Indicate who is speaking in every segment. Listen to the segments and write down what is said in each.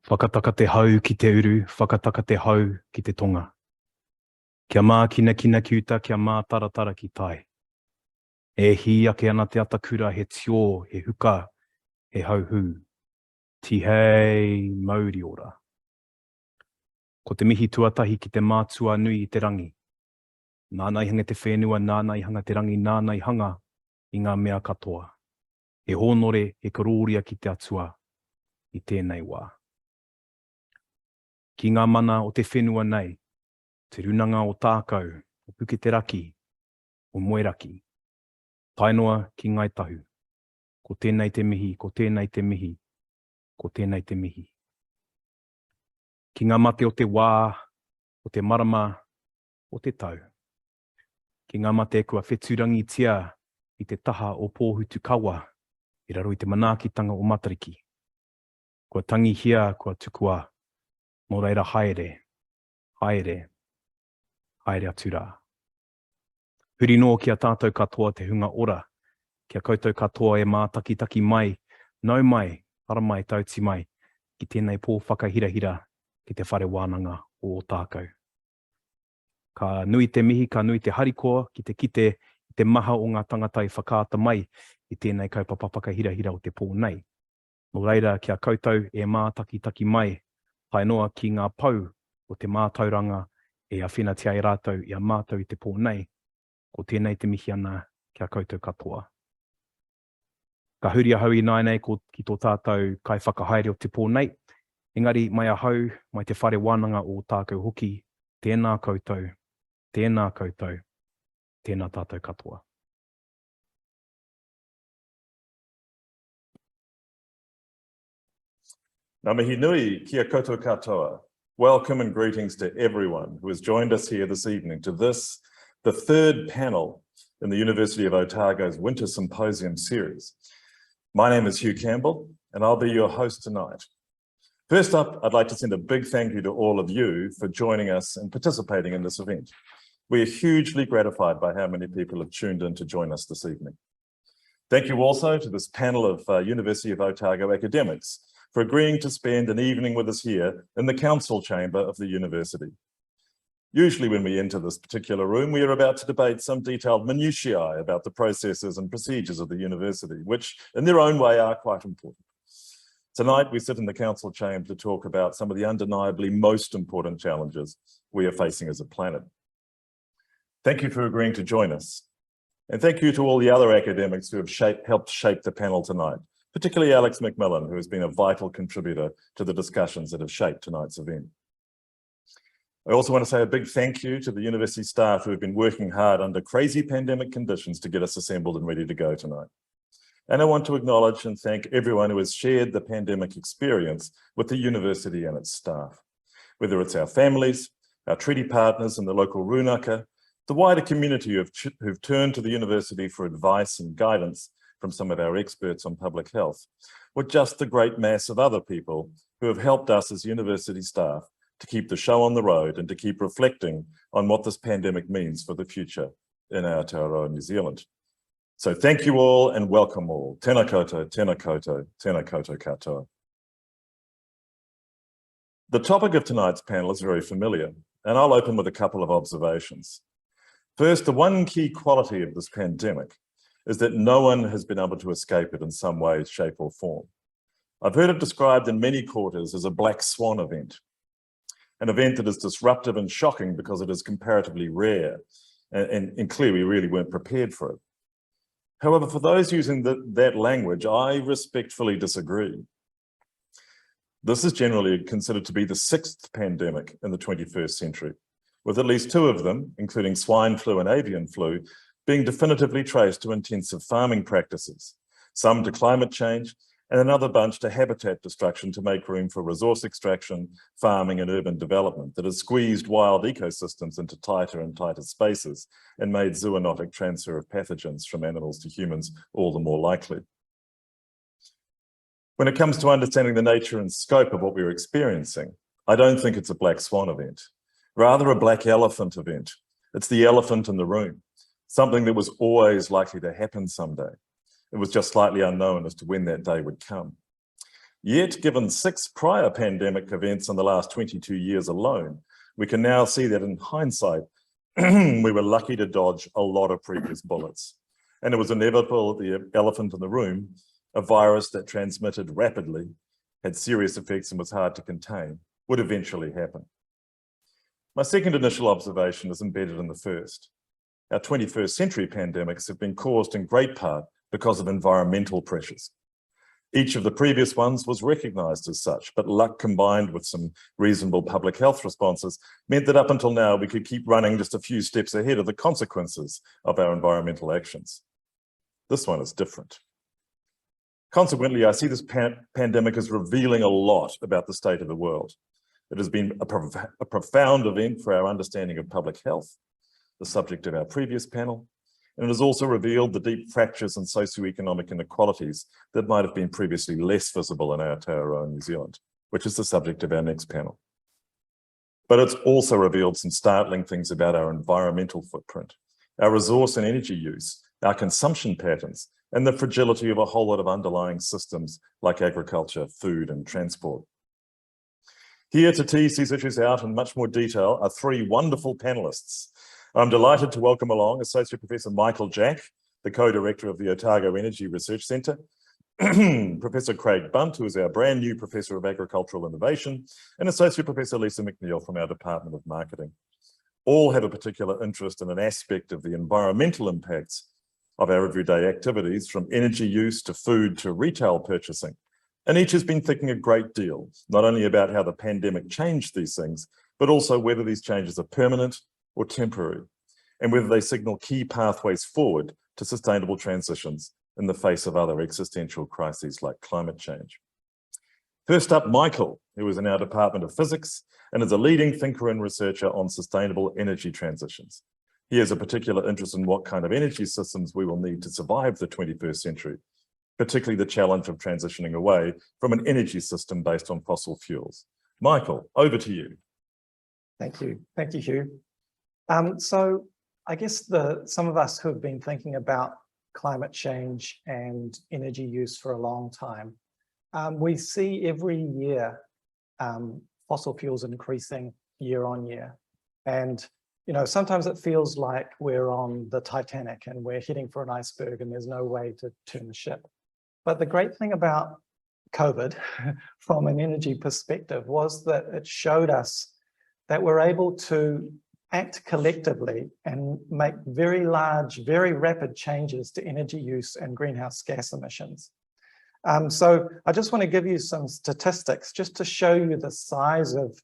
Speaker 1: Whakataka te hau ki te uru, whakataka te hau ki te tonga. Kia mā kina kina kiuta, kia mā taratara ki tai. E hi ake ana te atakura he tio, he huka, he hauhu. Tihei mauri ora. Ko te mihi tuatahi ki te mātua nui i te rangi. Nānai hanga te whenua, nānai hanga te rangi, nānai hanga i ngā mea katoa. He hōnore, he karoria ki te atua i tēnei wā. Ki ngā mana o te whenua nei, te runanga o tākau, o puke te raki, o moeraki. Tainoa ki ngai tahu. Ko tēnei te mihi, ko tēnei te mihi, ko tēnei te mihi. Ki ngā mate o te wā, o te marama, o te tau. Ki ngā mate kua wheturangi tia i te taha o pōhutu kawa, i raro i te manaakitanga o matariki. Kua tangi hia, kua tukua, mō reira haere, haere, haere atu rā. Huri no ki a tātou katoa te hunga ora, kia koutou katoa e mā taki mai, nau mai, para mai, tauti mai, ki tēnei pō whakahirahira ki te whare wānanga o Otago. Ka nui te mihi, ka nui te harikoa, ki te kite, i te maha o ngā tangata i whakaata mai, i tēnei kaupapa whakahirahira o te pō nei. Nō reira, kia koutou e mā taki mai, hainoa ki ngā pau o te mātauranga e a whenatia i rātou i a mātou i te pō nei, ko tēnei te mihi ana kia koutou katoa. Ka huri ahau i nai nei ko ki tō tātou kai whakahaere o te pō nei, engari mai ahau mai te whare wānanga o tākou hoki, tēnā koutou, tēnā koutou, tēnā tātou katoa.
Speaker 2: Ngā mihi nui, kia koutou katoa. Welcome and greetings to everyone who has joined us here this evening to this, the third panel in the University of Otago's Winter Symposium series. My name is Hugh Campbell, and I'll be your host tonight. First up, I'd like to send a big thank you to all of you for joining us and participating in this event. We are hugely gratified by how many people have tuned in to join us this evening. Thank you also to this panel of University of Otago academics for agreeing to spend an evening with us here in the council chamber of the university. Usually when we enter this particular room, we are about to debate some detailed minutiae about the processes and procedures of the university, which in their own way are quite important. Tonight, we sit in the council chamber to talk about some of the undeniably most important challenges we are facing as a planet. Thank you for agreeing to join us. And thank you to all the other academics who have helped shape the panel tonight, particularly Alex McMillan, who has been a vital contributor to the discussions that have shaped tonight's event. I also want to say a big thank you to the university staff who have been working hard under crazy pandemic conditions to get us assembled and ready to go tonight. And I want to acknowledge and thank everyone who has shared the pandemic experience with the university and its staff, whether it's our families, our treaty partners in the local rūnaka, the wider community who've turned to the university for advice and guidance from some of our experts on public health, or just the great mass of other people who have helped us as university staff to keep the show on the road and to keep reflecting on what this pandemic means for the future in Aotearoa, New Zealand. So thank you all and welcome all. Tēnā koutou, tēnā koutou, tēnā koutou katoa. The topic of tonight's panel is very familiar, and I'll open with a couple of observations. First, the one key quality of this pandemic is that no one has been able to escape it in some way, shape or form. I've heard it described in many quarters as a black swan event, an event that is disruptive and shocking because it is comparatively rare, and clearly we really weren't prepared for it. However, for those using that language, I respectfully disagree. This is generally considered to be the sixth pandemic in the 21st century, with at least two of them, including swine flu and avian flu, being definitively traced to intensive farming practices, some to climate change, and another bunch to habitat destruction to make room for resource extraction, farming and urban development that has squeezed wild ecosystems into tighter and tighter spaces and made zoonotic transfer of pathogens from animals to humans all the more likely. When it comes to understanding the nature and scope of what we're experiencing, I don't think it's a black swan event, rather a black elephant event. It's the elephant in the room, something that was always likely to happen someday. It was just slightly unknown as to when that day would come. Yet, given 6 prior pandemic events in the last 22 years alone, we can now see that in hindsight, we were lucky to dodge a lot of previous bullets. And it was inevitable the elephant in the room, a virus that transmitted rapidly, had serious effects and was hard to contain, would eventually happen. My second initial observation is embedded in the first. Our 21st century pandemics have been caused in great part because of environmental pressures. Each of the previous ones was recognised as such, but luck combined with some reasonable public health responses meant that up until now we could keep running just a few steps ahead of the consequences of our environmental actions. This one is different. Consequently, I see this pandemic as revealing a lot about the state of the world. It has been a profound event for our understanding of public health, the subject of our previous panel, and it has also revealed the deep fractures and socioeconomic inequalities that might have been previously less visible in Aotearoa, New Zealand, which is the subject of our next panel. But it's also revealed some startling things about our environmental footprint, our resource and energy use, our consumption patterns, and the fragility of a whole lot of underlying systems like agriculture, food, and transport. Here to tease these issues out in much more detail are 3 wonderful panelists. I'm delighted to welcome along Associate Professor Michael Jack, the co-director of the Otago Energy Research Centre, Professor Craig Bunt, who is our brand new Professor of Agricultural Innovation, and Associate Professor Lisa McNeill from our Department of Marketing. All have a particular interest in an aspect of the environmental impacts of our everyday activities, from energy use to food to retail purchasing. And each has been thinking a great deal, not only about how the pandemic changed these things, but also whether these changes are permanent or temporary, and whether they signal key pathways forward to sustainable transitions in the face of other existential crises like climate change. First up, Michael, who is in our Department of Physics and is a leading thinker and researcher on sustainable energy transitions. He has a particular interest in what kind of energy systems we will need to survive the 21st century, particularly the challenge of transitioning away from an energy system based on fossil fuels. Michael, over to you.
Speaker 3: Thank you, Hugh. So I guess some of us who have been thinking about climate change and energy use for a long time, we see every year fossil fuels increasing year on year. And sometimes it feels like we're on the Titanic and we're heading for an iceberg and there's no way to turn the ship. But the great thing about COVID from an energy perspective was that it showed us that we're able to act collectively and make very large, very rapid changes to energy use and greenhouse gas emissions. So I just want to give you some statistics just to show you the size of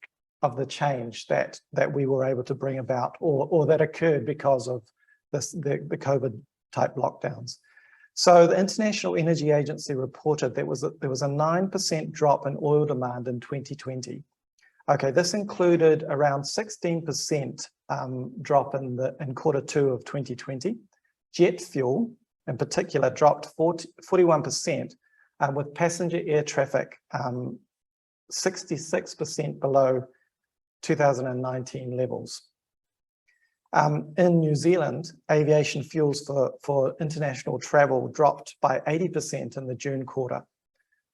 Speaker 3: the change that we were able to bring about or that occurred because of the COVID type lockdowns. So the International Energy Agency reported there was a 9% drop in oil demand in 2020. Okay, this included around 16% drop in Q2 of 2020. Jet fuel, in particular, dropped 41%, with passenger air traffic 66% below 2019 levels. In New Zealand, aviation fuels for international travel dropped by 80% in the June quarter.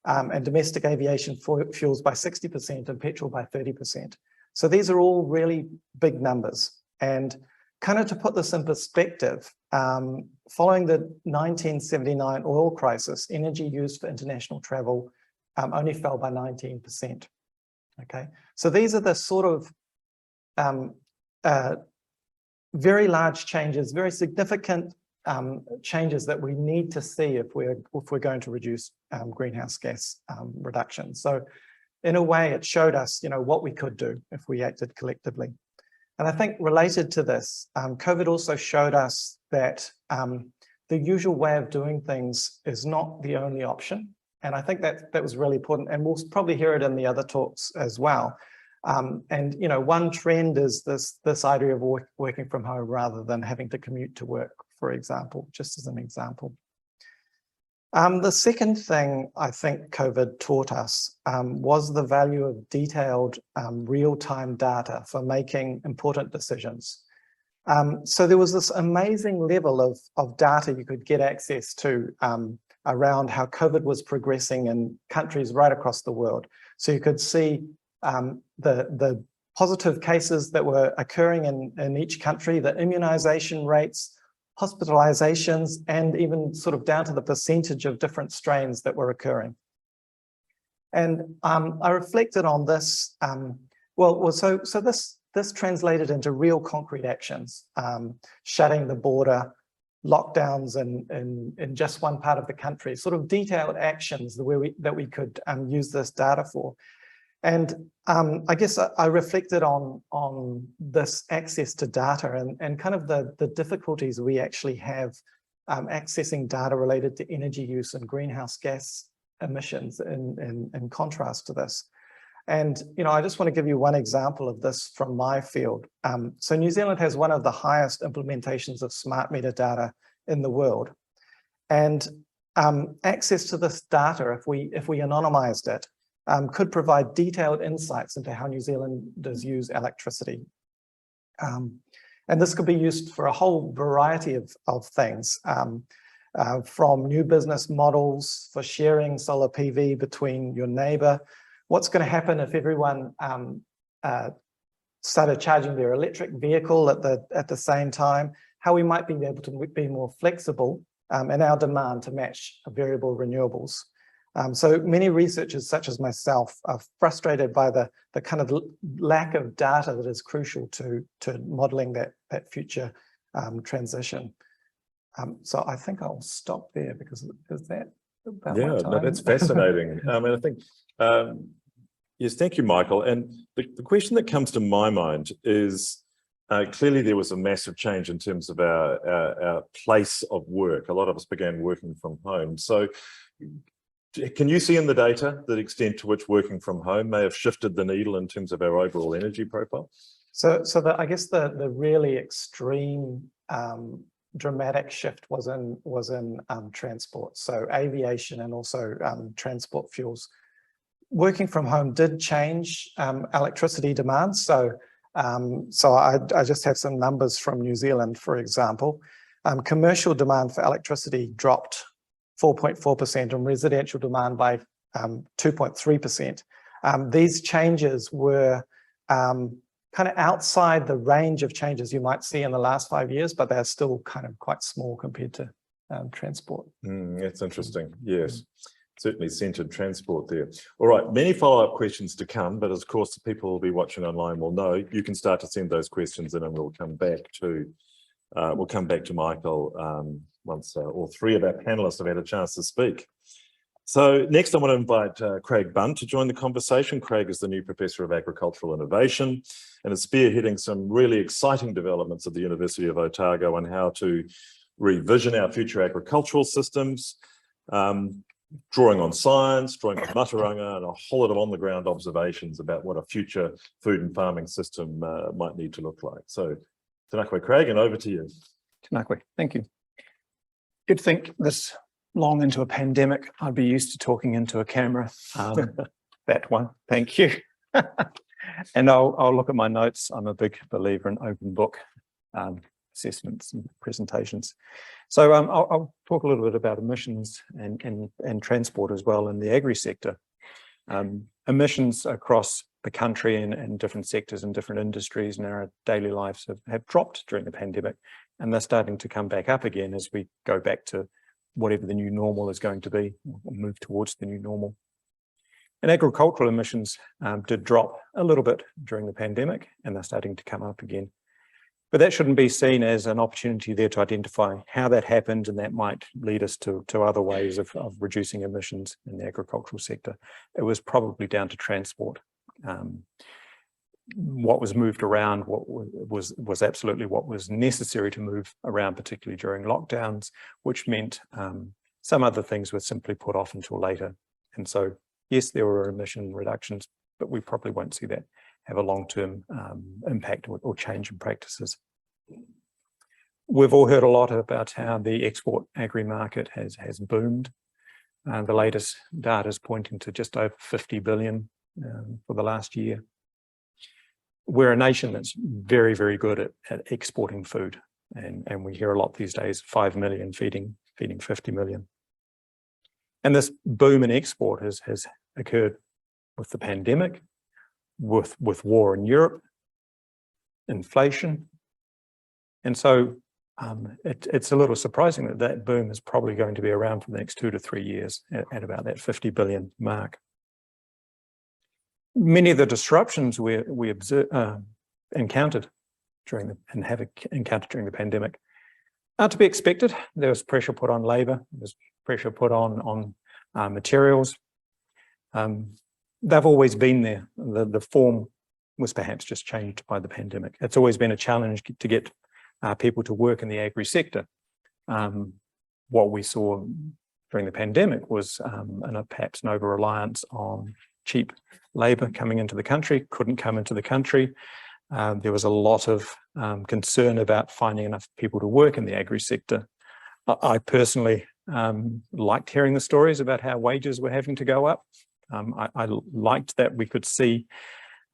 Speaker 3: And domestic aviation fuels by 60% and petrol by 30%. So these are all really big numbers. And kind of to put this in perspective, following the 1979 oil crisis, energy used for international travel only fell by 19%. Okay, so these are the sort of very large changes, very significant changes that we need to see if we're going to reduce greenhouse gas reduction. So in a way, it showed us, what we could do if we acted collectively. And I think related to this, COVID also showed us that the usual way of doing things is not the only option. And I think that was really important. And we'll probably hear it in the other talks as well. And one trend is this idea of working from home rather than having to commute to work, for example, just as an example. The second thing I think COVID taught us was the value of detailed real-time data for making important decisions. So there was this amazing level of data you could get access to around how COVID was progressing in countries right across the world. So you could see the positive cases that were occurring in each country, the immunization rates, hospitalizations, and even sort of down to the percentage of different strains that were occurring. And I reflected on this. So this translated into real concrete actions, shutting the border, lockdowns in just one part of the country, sort of detailed actions that we could use this data for. And I guess I reflected on this access to data and kind of the difficulties we actually have accessing data related to energy use and greenhouse gas emissions in contrast to this. And, I just want to give you one example of this from my field. So New Zealand has one of the highest implementations of smart meter data in the world. And access to this data, if we anonymized it, could provide detailed insights into how New Zealanders use electricity. And this could be used for a whole variety of things, from new business models for sharing solar PV between your neighbor. What's going to happen if everyone started charging their electric vehicle at the same time? How we might be able to be more flexible in our demand to match variable renewables. So many researchers, such as myself, are frustrated by the kind of lack of data that is crucial to modeling that future transition. So I think I'll stop there because is that about my time?
Speaker 2: No, that's fascinating. And I think, yes, thank you, Michael. And the question that comes to my mind is, clearly there was a massive change in terms of our place of work. A lot of us began working from home. So can you see in the data the extent to which working from home may have shifted the needle in terms of our overall energy profile?
Speaker 3: So I guess the really extreme dramatic shift was in transport. So aviation and also transport fuels. Working from home did change electricity demand. So I just have some numbers from New Zealand, for example. Commercial demand for electricity dropped 4.4% and residential demand by 2.3%. These changes were kind of outside the range of changes you might see in the last 5 years, but they're still kind of quite small compared to transport.
Speaker 2: That's interesting. Yes, certainly centered transport there. All right, many follow-up questions to come, but of course the people who will be watching online will know you can start to send those questions in, and we'll come back to Michael once all three of our panelists have had a chance to speak. So next I want to invite Craig Bunt to join the conversation. Craig is the new Professor of Agricultural Innovation and is spearheading some really exciting developments at the University of Otago on how to revision our future agricultural systems, drawing on science, drawing on mataranga, and a whole lot of on-the-ground observations about what a future food and farming system might need to look like. So, Tanakwe Craig, and over to you.
Speaker 4: Tanakwe, thank you. You'd think this long into a pandemic, I'd be used to talking into a camera. That one, thank you. And I'll look at my notes. I'm a big believer in open book assessments and presentations. So I'll talk a little bit about emissions and transport as well in the agri sector. Emissions across the country and different sectors and different industries in our daily lives have dropped during the pandemic, and they're starting to come back up again as we go back to whatever the new normal is going to be, or move towards the new normal. And agricultural emissions did drop a little bit during the pandemic, and they're starting to come up again. But that shouldn't be seen as an opportunity there to identify how that happened, and that might lead us to other ways of reducing emissions in the agricultural sector. It was probably down to transport. What was moved around was absolutely what was necessary to move around, particularly during lockdowns, which meant some other things were simply put off until later. And so, yes, there were emission reductions, but we probably won't see that have a long-term impact or change in practices. We've all heard a lot about how the export agri-market has boomed. The latest data is pointing to just over 50 billion for the last year. We're a nation that's very, very good at exporting food. And we hear a lot these days, 5 million feeding 50 million. And this boom in export has occurred with the pandemic, with war in Europe, inflation. And so it's a little surprising that that boom is probably going to be around for the next 2 to 3 years at about that 50 billion mark. Many of the disruptions we encountered during the pandemic are to be expected. There was pressure put on labour, there was pressure put on materials. They've always been there. The form was perhaps just changed by the pandemic. It's always been a challenge to get people to work in the agri sector. What we saw during the pandemic was perhaps an over-reliance on cheap labour coming into the country, couldn't come into the country. There was a lot of concern about finding enough people to work in the agri sector. I personally liked hearing the stories about how wages were having to go up. I liked that we could see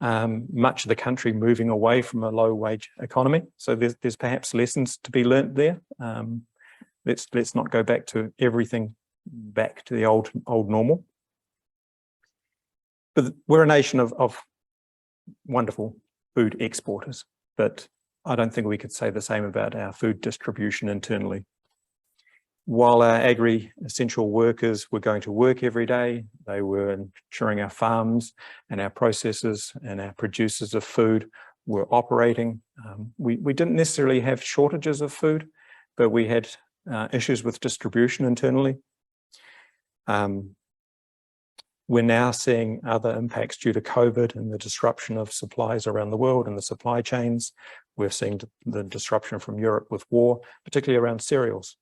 Speaker 4: much of the country moving away from a low wage economy. So there's perhaps lessons to be learnt there. Let's not go back to everything back to the old normal. But we're a nation of wonderful food exporters, but I don't think we could say the same about our food distribution internally. While our agri-essential workers were going to work every day, they were ensuring our farms and our processors and our producers of food were operating. We didn't necessarily have shortages of food, but we had issues with distribution internally. We're now seeing other impacts due to COVID and the disruption of supplies around the world and the supply chains. We're seeing the disruption from Europe with war, particularly around cereals.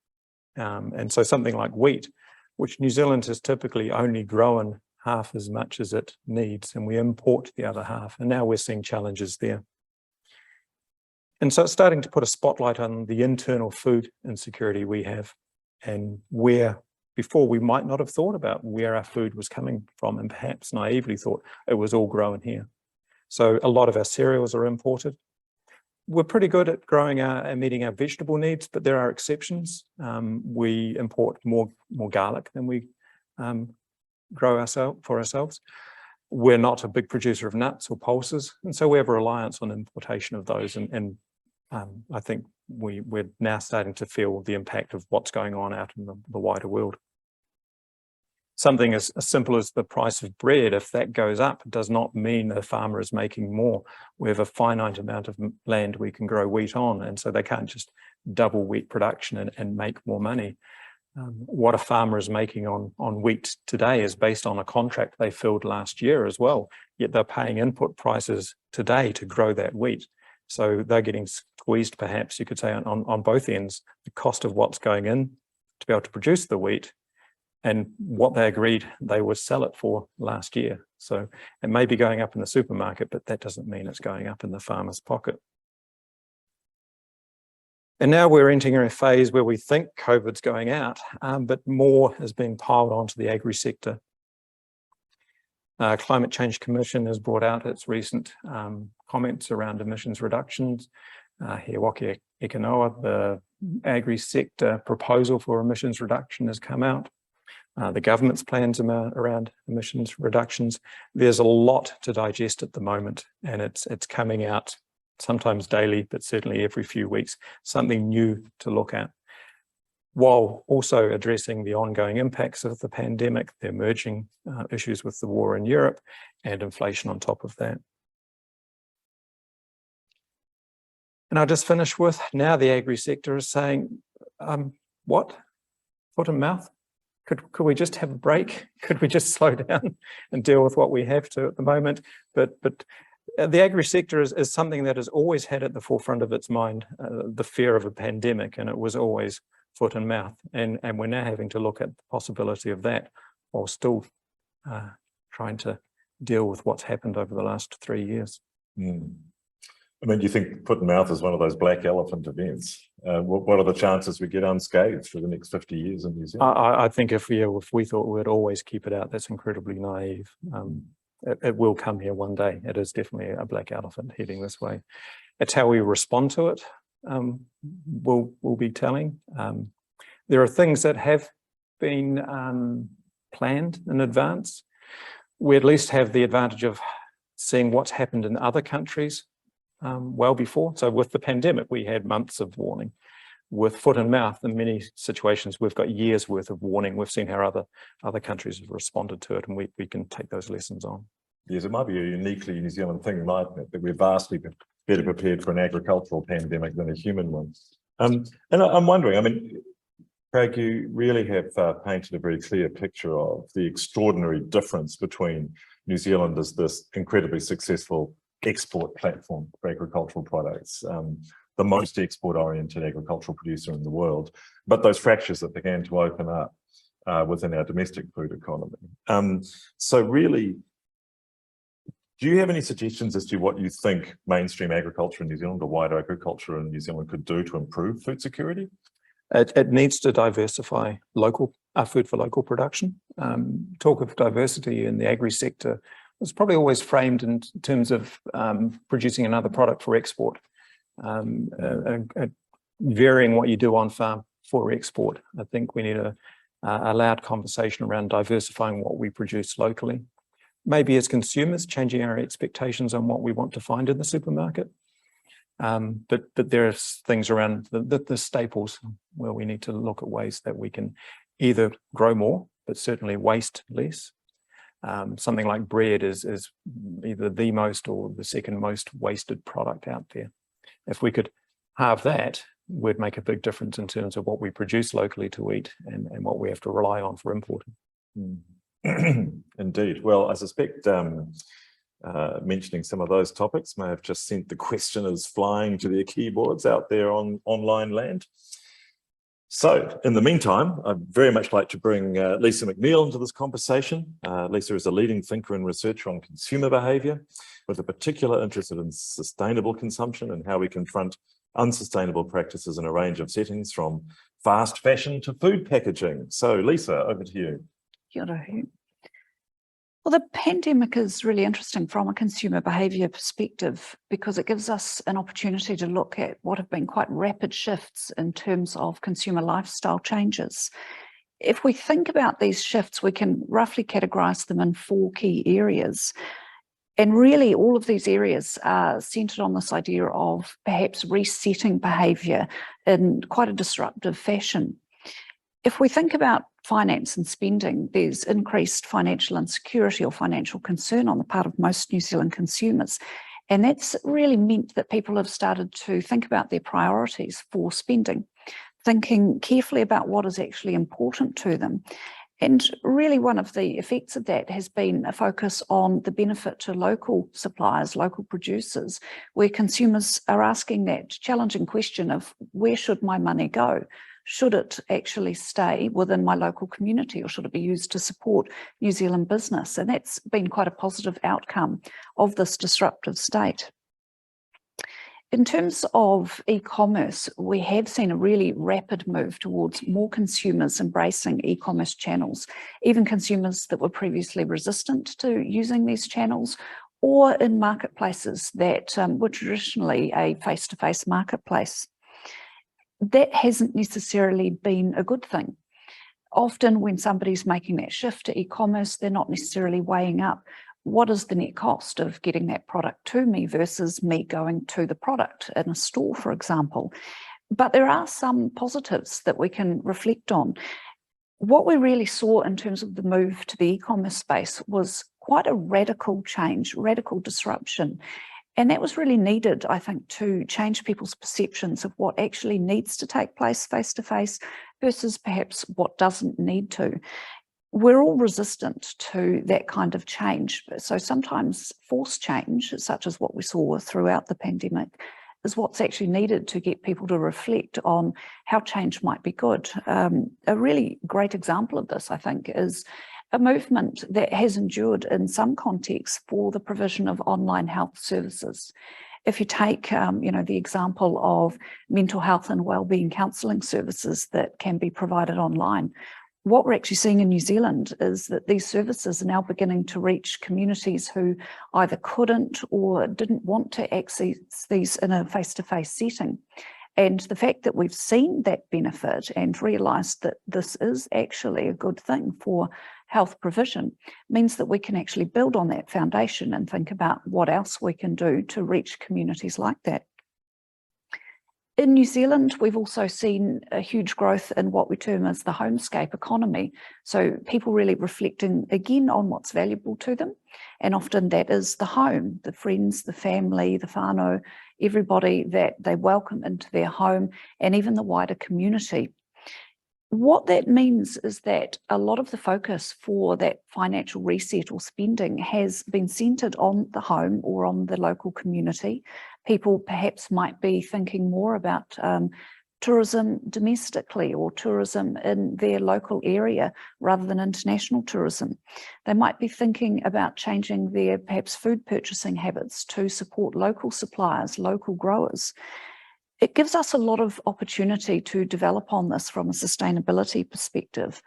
Speaker 4: And so something like wheat, which New Zealand has typically only grown half as much as it needs, and we import the other half. And now we're seeing challenges there. And so it's starting to put a spotlight on the internal food insecurity we have, and where before we might not have thought about where our food was coming from, and perhaps naively thought it was all grown here. So a lot of our cereals are imported. We're pretty good at growing and meeting our vegetable needs, but there are exceptions. We import more garlic than we grow for ourselves. We're not a big producer of nuts or pulses, and so we have a reliance on importation of those. And I think we're now starting to feel the impact of what's going on out in the wider world. Something as simple as the price of bread, if that goes up, does not mean the farmer is making more. We have a finite amount of land we can grow wheat on, and so they can't just double wheat production and make more money. What a farmer is making on wheat today is based on a contract they filled last year as well, yet they're paying input prices today to grow that wheat. So they're getting squeezed, perhaps you could say, on both ends, the cost of what's going in to be able to produce the wheat and what they agreed they would sell it for last year. So it may be going up in the supermarket, but that doesn't mean it's going up in the farmer's pocket. And now we're entering a phase where we think COVID's going out, but more has been piled onto the agri sector. Climate Change Commission has brought out its recent comments around emissions reductions. Te Waka-a-Maui, the agri sector proposal for emissions reduction has come out. The government's plans around emissions reductions. There's a lot to digest at the moment, and it's coming out sometimes daily, but certainly every few weeks, something new to look at, while also addressing the ongoing impacts of the pandemic, the emerging issues with the war in Europe, and inflation on top of that. And I'll just finish with, now the agri sector is saying, what? Foot and mouth? Could we just have a break? Could we just slow down and deal with what we have to at the moment? But the agri sector is something that has always had at the forefront of its mind the fear of a pandemic, and it was always foot and mouth. And we're now having to look at the possibility of that while still trying to deal with what's happened over the last 3 years.
Speaker 2: Mm. I mean, do you think foot and mouth is one of those black elephant events? What are the chances we get unscathed for the next 50 years in New Zealand?
Speaker 4: I think if we thought we'd always keep it out, that's incredibly naive. It will come here one day. It is definitely a black elephant heading this way. It's how we respond to it will be telling. There are things that have been planned in advance. We at least have the advantage of seeing what's happened in other countries well before. So with the pandemic, we had months of warning. With foot and mouth, in many situations, we've got years worth of warning. We've seen how other countries have responded to it, and we can take those lessons on.
Speaker 2: Yes, it might be a uniquely New Zealand thing, mightn't it, that we're vastly better prepared for an agricultural pandemic than a human one. And I'm wondering, I mean, Craig, you really have painted a very clear picture of the extraordinary difference between New Zealand as this incredibly successful export platform for agricultural products, the most export-oriented agricultural producer in the world, but those fractures that began to open up within our domestic food economy. So really, do you have any suggestions as to what you think mainstream agriculture in New Zealand or wider agriculture in New Zealand could do to improve food security?
Speaker 4: It needs to diversify food for local production. Talk of diversity in the agri sector was probably always framed in terms of producing another product for export, varying what you do on farm for export. I think we need a loud conversation around diversifying what we produce locally. Maybe as consumers, changing our expectations on what we want to find in the supermarket. But there's things around the staples where we need to look at ways that we can either grow more, but certainly waste less. Something like bread is either the most or the second most wasted product out there. If we could halve that, we'd make a big difference in terms of what we produce locally to eat and what we have to rely on for importing.
Speaker 2: Indeed. Well, I suspect mentioning some of those topics may have just sent the questioners flying to their keyboards out there on online land. So in the meantime, I'd very much like to bring Lisa McNeill into this conversation. Lisa is a leading thinker and researcher on consumer behaviour, with a particular interest in sustainable consumption and how we confront unsustainable practices in a range of settings, from fast fashion to food packaging. So Lisa, over to you.
Speaker 5: Kia ora, Hugh. Well, the pandemic is really interesting from a consumer behaviour perspective because it gives us an opportunity to look at what have been quite rapid shifts in terms of consumer lifestyle changes. If we think about these shifts, we can roughly categorise them in 4 key areas. And really, all of these areas are centred on this idea of perhaps resetting behaviour in quite a disruptive fashion. If we think about finance and spending, there's increased financial insecurity or financial concern on the part of most New Zealand consumers. And that's really meant that people have started to think about their priorities for spending, thinking carefully about what is actually important to them. And really one of the effects of that has been a focus on the benefit to local suppliers, local producers, where consumers are asking that challenging question of where should my money go? Should it actually stay within my local community or should it be used to support New Zealand business? And that's been quite a positive outcome of this disruptive state. In terms of e-commerce, we have seen a really rapid move towards more consumers embracing e-commerce channels, even consumers that were previously resistant to using these channels, or in marketplaces that were traditionally a face-to-face marketplace. That hasn't necessarily been a good thing. Often when somebody's making that shift to e-commerce, they're not necessarily weighing up what is the net cost of getting that product to me versus me going to the product in a store, for example. But there are some positives that we can reflect on. What we really saw in terms of the move to the e-commerce space was quite a radical change, radical disruption. And that was really needed, I think, to change people's perceptions of what actually needs to take place face-to-face versus perhaps what doesn't need to. We're all resistant to that kind of change. So sometimes forced change, such as what we saw throughout the pandemic, is what's actually needed to get people to reflect on how change might be good. A really great example of this, I think, is a movement that has endured in some contexts for the provision of online health services. If you take, the example of mental health and wellbeing counselling services that can be provided online, what we're actually seeing in New Zealand is that these services are now beginning to reach communities who either couldn't or didn't want to access these in a face-to-face setting. And the fact that we've seen that benefit and realised that this is actually a good thing for health provision means that we can actually build on that foundation and think about what else we can do to reach communities like that. In New Zealand, we've also seen a huge growth in what we term as the homescape economy. So people really reflecting again on what's valuable to them. And often that is the home, the friends, the family, the whānau, everybody that they welcome into their home, and even the wider community. What that means is that a lot of the focus for that financial reset or spending has been centred on the home or on the local community. People perhaps might be thinking more about tourism domestically or tourism in their local area rather than international tourism. They might be thinking about changing their perhaps food purchasing habits to support local suppliers, local growers. It gives us a lot of opportunity to develop on this from a sustainability perspective.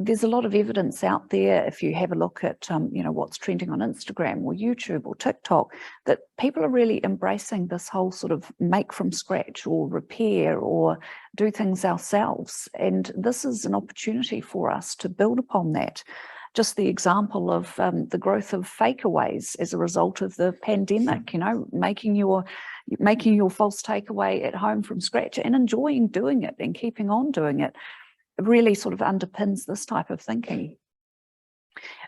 Speaker 5: There's a lot of evidence out there, if you have a look at what's trending on Instagram or YouTube or TikTok, that people are really embracing this whole sort of make from scratch or repair or do things ourselves. And this is an opportunity for us to build upon that. Just the example of the growth of fakeaways as a result of the pandemic, making your false takeaway at home from scratch and enjoying doing it and keeping on doing it really sort of underpins this type of thinking.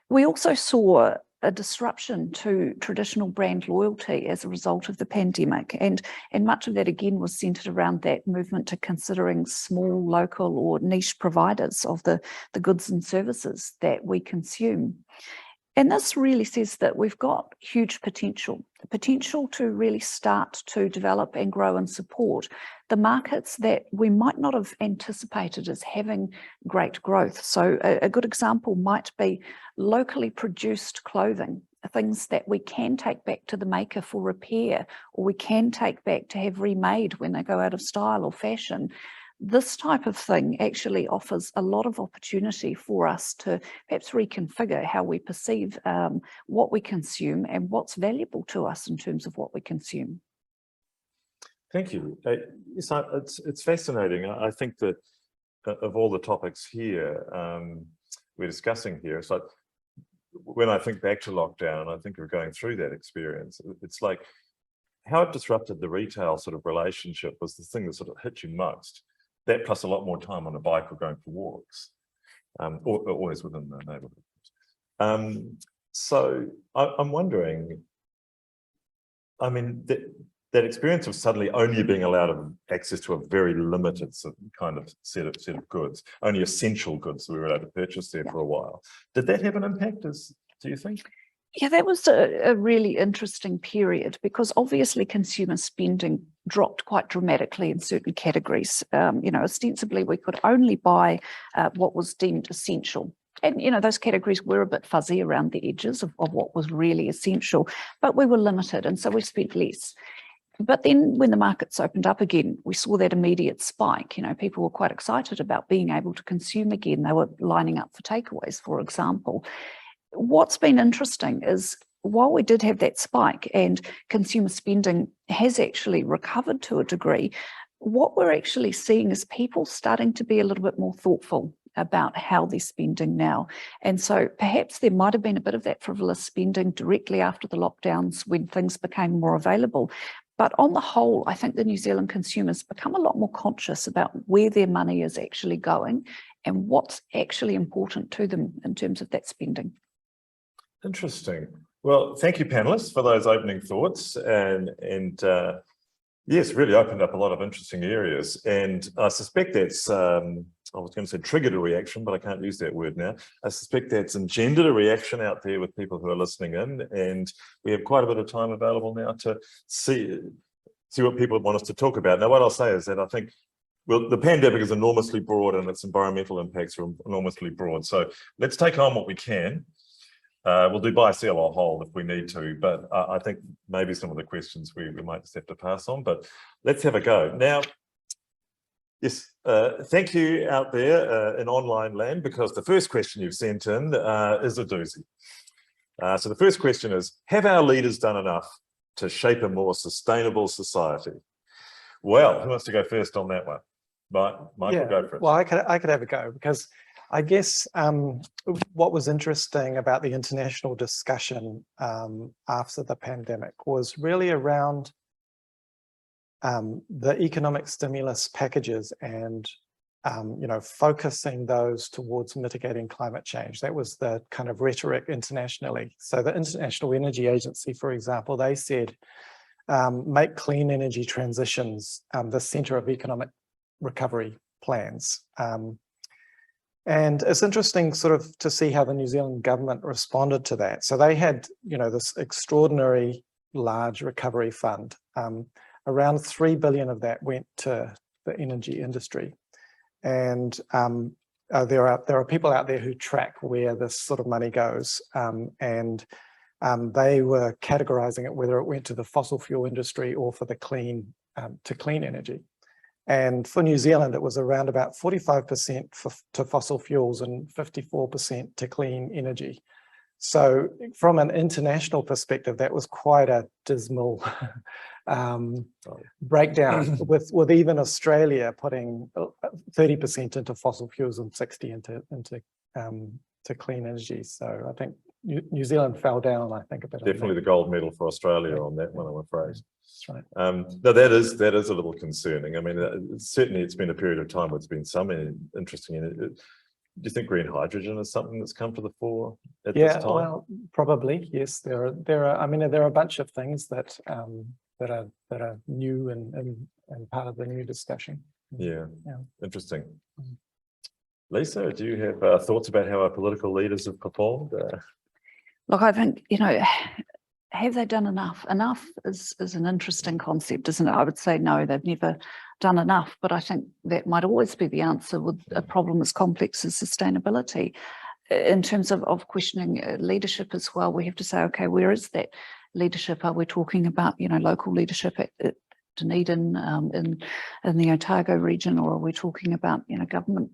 Speaker 5: We also saw a disruption to traditional brand loyalty as a result of the pandemic, and much of that again was centred around that movement to considering small, local or niche providers of the goods and services that we consume. And this really says that we've got huge potential to really start to develop and grow and support the markets that we might not have anticipated as having great growth. So a good example might be locally produced clothing, things that we can take back to the maker for repair, or we can take back to have remade when they go out of style or fashion. This type of thing actually offers a lot of opportunity for us to perhaps reconfigure how we perceive what we consume and what's valuable to us in terms of what we consume.
Speaker 2: Thank you. It's fascinating. I think that of all the topics here we're discussing here, it's like when I think back to lockdown, I think of going through that experience. It's like how it disrupted the retail sort of relationship was the thing that sort of hit you most. That plus a lot more time on a bike or going for walks, or always within the neighbourhood. So I'm wondering, I mean, that experience of suddenly only being allowed access to a very limited kind of set of goods, only essential goods that we were allowed to purchase there for a while. Did that have an impact, do you think?
Speaker 5: Yeah, that was a really interesting period because obviously consumer spending dropped quite dramatically in certain categories. Ostensibly we could only buy what was deemed essential. And, those categories were a bit fuzzy around the edges of what was really essential, but we were limited and so we spent less. But then when the markets opened up again, we saw that immediate spike. People were quite excited about being able to consume again. They were lining up for takeaways, for example. What's been interesting is while we did have that spike and consumer spending has actually recovered to a degree, what we're actually seeing is people starting to be a little bit more thoughtful about how they're spending now. And so perhaps there might have been a bit of that frivolous spending directly after the lockdowns when things became more available. But on the whole, I think the New Zealand consumers become a lot more conscious about where their money is actually going and what's actually important to them in terms of that spending.
Speaker 2: Interesting. Well, thank you, panelists, for those opening thoughts. And yes, really opened up a lot of interesting areas. And I suspect that's, I was going to say triggered a reaction, but I can't use that word now. I suspect that's engendered a reaction out there with people who are listening in. And we have quite a bit of time available now to see what people want us to talk about. Now, what I'll say is that I think, well, the pandemic is enormously broad and its environmental impacts are enormously broad. So let's take on what we can. We'll do buy, sell or hold if we need to, but I think maybe some of the questions we might just have to pass on, but let's have a go. Now, yes, thank you out there in online land, because the first question you've sent in is a doozy. So the first question is, have our leaders done enough to shape a more sustainable society? Well, who wants to go first on that one? Michael, go for it.
Speaker 3: Well, I could have a go, because I guess what was interesting about the international discussion after the pandemic was really around the economic stimulus packages and focusing those towards mitigating climate change. That was the kind of rhetoric internationally. So the International Energy Agency, for example, they said, make clean energy transitions the center of economic recovery plans. And it's interesting sort of to see how the New Zealand government responded to that. So they had, this extraordinary large recovery fund. Around 3 billion of that went to the energy industry. And there are people out there who track where this sort of money goes. And they were categorizing it, whether it went to the fossil fuel industry or for the clean energy. And for New Zealand, it was around about 45% to fossil fuels and 54% to clean energy. So from an international perspective, that was quite a dismal breakdown, with even Australia putting 30% into fossil fuels and 60% into clean energy. So I think New Zealand fell down, I think, a bit.
Speaker 2: Definitely the gold medal for Australia on that one, I'm afraid.
Speaker 3: That's right.
Speaker 2: No, that is a little concerning. I mean, certainly it's been a period of time where it's been some interesting. Do you think green hydrogen is something that's come to the fore at this time?
Speaker 3: Well, probably yes. There are. I mean, there are a bunch of things that are new and part of the new discussion.
Speaker 2: Yeah. Interesting. Lisa, do you have thoughts about how our political leaders have performed?
Speaker 5: Look, I think, have they done enough? Enough is an interesting concept, isn't it? I would say no, they've never done enough, but I think that might always be the answer with a problem as complex as sustainability. In terms of questioning leadership as well, we have to say, okay, where is that leadership? Are we talking about, local leadership at Dunedin in the Otago region, or are we talking about, government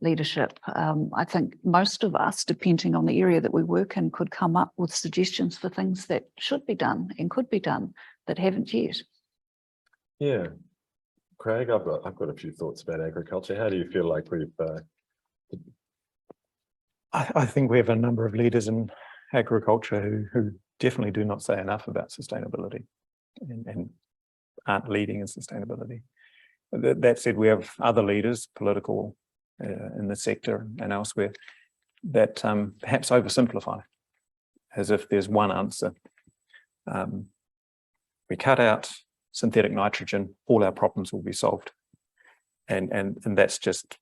Speaker 5: leadership? I think most of us, depending on the area that we work in, could come up with suggestions for things that should be done and could be done that haven't yet.
Speaker 2: Yeah. Craig, I've got a few thoughts about agriculture. How do you feel like we've...
Speaker 4: I think we have a number of leaders in agriculture who definitely do not say enough about sustainability and aren't leading in sustainability. That said, we have other leaders, political in the sector and elsewhere, that perhaps oversimplify, as if there's one answer. We cut out synthetic nitrogen, all our problems will be solved. And that's just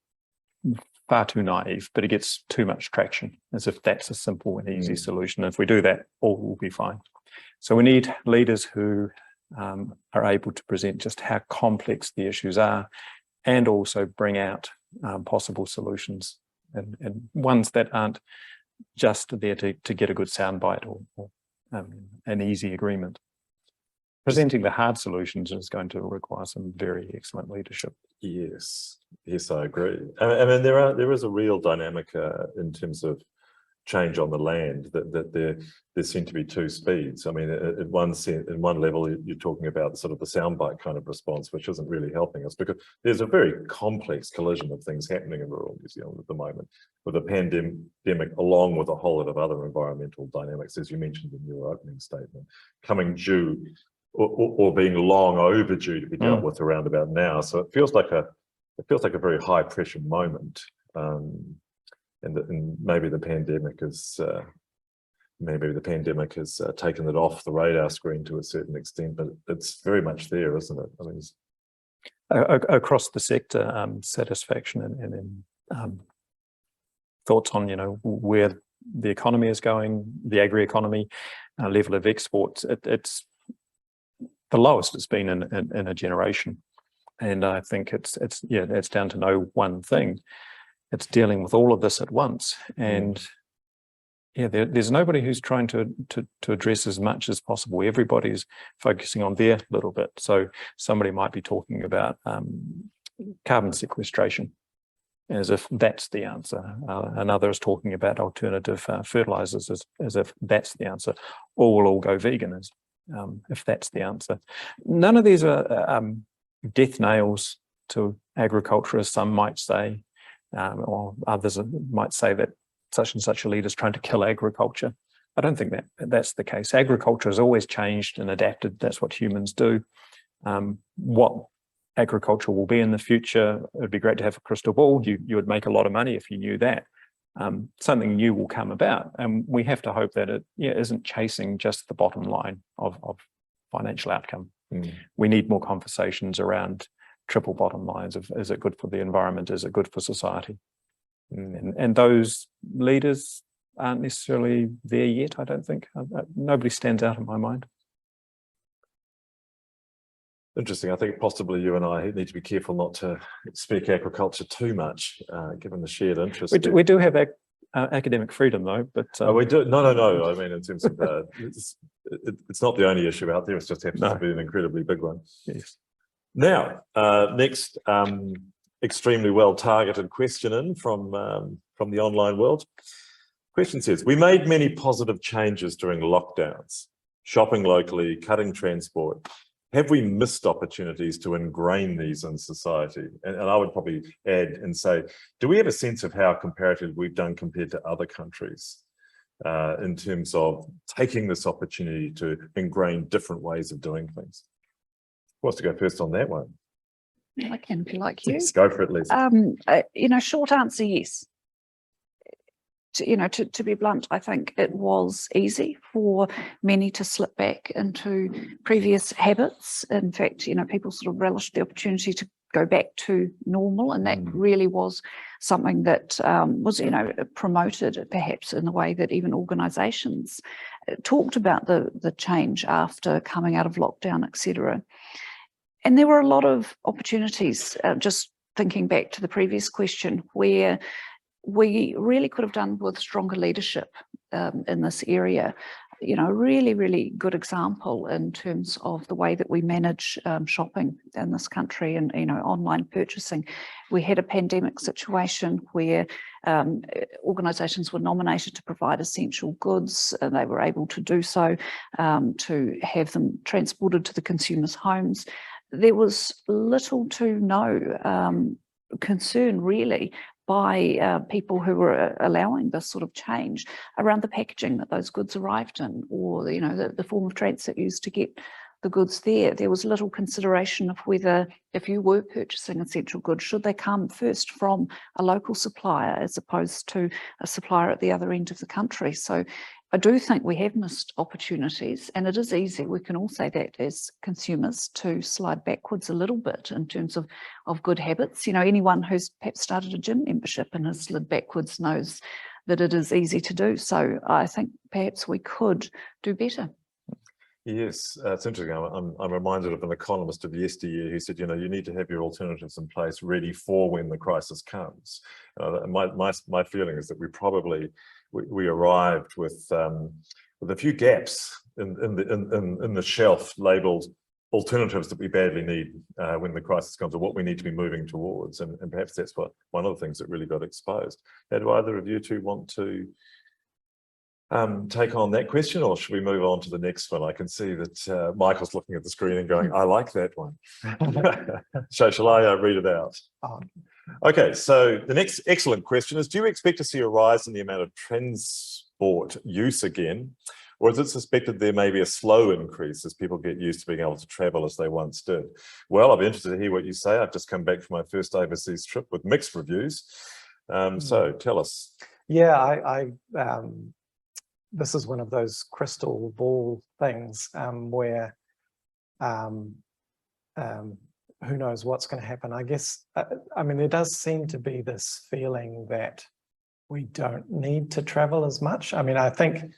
Speaker 4: far too naive, but it gets too much traction, as if that's a simple and easy solution. If we do that, all will be fine. So we need leaders who are able to present just how complex the issues are, and also bring out possible solutions, and ones that aren't just there to get a good soundbite or an easy agreement. Presenting the hard solutions is going to require some very excellent leadership.
Speaker 2: Yes, I agree. I mean, there is a real dynamic in terms of change on the land, that there seem to be two speeds. I mean, at one level, you're talking about sort of the soundbite kind of response, which isn't really helping us, because there's a very complex collision of things happening in rural New Zealand at the moment, with a pandemic, along with a whole lot of other environmental dynamics, as you mentioned in your opening statement, coming due or being long overdue to be dealt with around about now. So it feels like a very high pressure moment. And maybe the pandemic has taken it off the radar screen to a certain extent, but it's very much there, isn't it? I mean,
Speaker 4: across the sector, satisfaction and thoughts on where the economy is going, the agri-economy, level of exports. It's the lowest it's been in a generation, and I think it's down to no one thing. It's dealing with all of this at once, and there's nobody who's trying to address as much as possible. Everybody's focusing on their little bit. So somebody might be talking about carbon sequestration, as if that's the answer. Another is talking about alternative fertilizers, as if that's the answer. Or we'll all go vegan, if that's the answer. None of these are death nails to agriculture, as some might say, or others might say that such and such a leader is trying to kill agriculture. I don't think that that's the case. Agriculture has always changed and adapted. That's what humans do. What agriculture will be in the future, it would be great to have a crystal ball. You would make a lot of money if you knew that. Something new will come about, and we have to hope that it isn't chasing just the bottom line of financial outcome. We need more conversations around triple bottom lines of, is it good for the environment, is it good for society? And those leaders aren't necessarily there yet, I don't think. Nobody stands out in my mind.
Speaker 2: Interesting. I think possibly you and I need to be careful not to speak agriculture too much, given the shared interest.
Speaker 4: We do have academic freedom, though. But
Speaker 2: we do. No. I mean, in terms of it's not the only issue out there. It just happens to be an incredibly big one.
Speaker 4: Yes.
Speaker 2: Now, next extremely well targeted question in from the online world. Question says, we made many positive changes during lockdowns, shopping locally, cutting transport. Have we missed opportunities to ingrain these in society? And I would probably add and say, do we have a sense of how comparatively we've done compared to other countries in terms of taking this opportunity to ingrain different ways of doing things? Who wants to go first on that one?
Speaker 5: I can, if you like, you.
Speaker 2: Let's go for it, Lisa.
Speaker 5: Short answer, yes. To be blunt, I think it was easy for many to slip back into previous habits. In fact, people sort of relished the opportunity to go back to normal, and that really was something that was, promoted perhaps in the way that even organisations talked about the change after coming out of lockdown, etc. And there were a lot of opportunities, just thinking back to the previous question, where we really could have done with stronger leadership in this area. A really, really good example in terms of the way that we manage shopping in this country and, online purchasing. We had a pandemic situation where organisations were nominated to provide essential goods, and they were able to do so, to have them transported to the consumers' homes. There was little to no concern, really, by people who were allowing this sort of change around the packaging that those goods arrived in, or the form of transit used to get the goods there. There was little consideration of whether, if you were purchasing essential goods, should they come first from a local supplier as opposed to a supplier at the other end of the country. So I do think we have missed opportunities, and it is easy, we can all say that as consumers, to slide backwards a little bit in terms of good habits. Anyone who's perhaps started a gym membership and has slid backwards knows that it is easy to do. So I think perhaps we could do better.
Speaker 2: Yes, it's interesting. I'm reminded of an economist of yesteryear who said, you need to have your alternatives in place ready for when the crisis comes. My feeling is that we arrived with a few gaps in the shelf labelled alternatives that we badly need when the crisis comes, or what we need to be moving towards, and perhaps that's one of the things that really got exposed. Now, do either of you two want to take on that question, or should we move on to the next one? I can see that Michael's looking at the screen and going, I like that one. So shall I read it out? Okay, so the next excellent question is, do you expect to see a rise in the amount of transport use again, or is it suspected there may be a slow increase as people get used to being able to travel as they once did? Well, I'll be interested to hear what you say. I've just come back from my first overseas trip with mixed reviews. So tell us.
Speaker 3: Yeah, this is one of those crystal ball things where who knows what's going to happen. I guess, there does seem to be this feeling that we don't need to travel as much. I think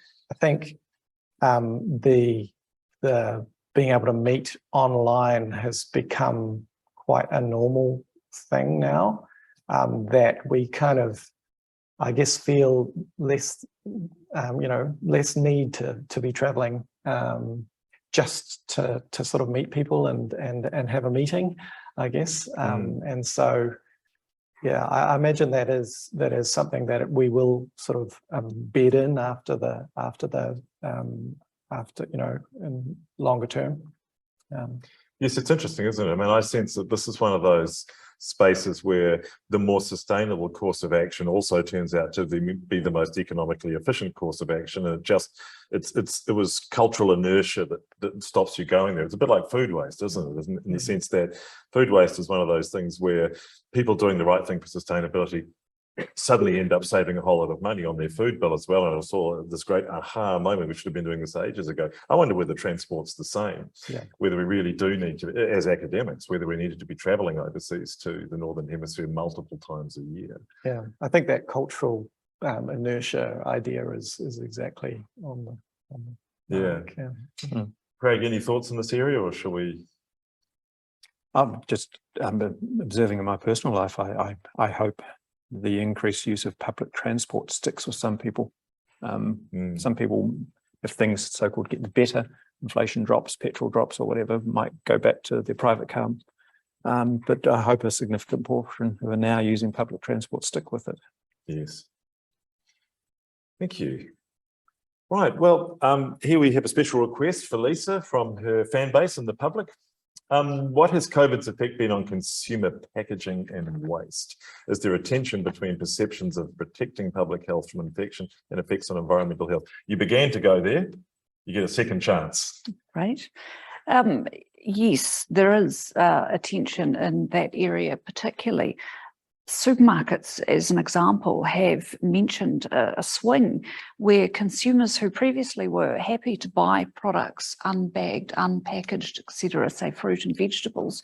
Speaker 3: the being able to meet online has become quite a normal thing now, that we kind of, I guess, feel less need to be traveling just to sort of meet people and have a meeting, I guess. And so, yeah, I imagine that is something that we will sort of bed in after in longer term.
Speaker 2: Yes, it's interesting, isn't it? I mean, I sense that this is one of those spaces where the more sustainable course of action also turns out to be the most economically efficient course of action. And it was cultural inertia that stops you going there. It's a bit like food waste, isn't it? In the sense that food waste is one of those things where people doing the right thing for sustainability suddenly end up saving a whole lot of money on their food bill as well. And I saw this great aha moment, we should have been doing this ages ago. I wonder whether transport's the same, whether we really do need to, as academics, whether we needed to be traveling overseas to the Northern Hemisphere multiple times a year.
Speaker 3: Yeah, I think that cultural inertia idea is exactly on the mark.
Speaker 2: Craig, any thoughts in this area, or shall we?
Speaker 4: I'm just observing in my personal life, I hope the increased use of public transport sticks with some people. Some people, if things so-called get better, inflation drops, petrol drops or whatever, might go back to their private car. But I hope a significant portion who are now using public transport stick with it.
Speaker 2: Yes. Thank you. Right, well, here we have a special request for Lisa from her fan base and the public. What has COVID's effect been on consumer packaging and waste? Is there a tension between perceptions of protecting public health from infection and effects on environmental health? You began to go there. You get a second chance.
Speaker 5: Right. Yes, there is a tension in that area, particularly. Supermarkets, as an example, have mentioned a swing where consumers who previously were happy to buy products unbagged, unpackaged, etc., say fruit and vegetables,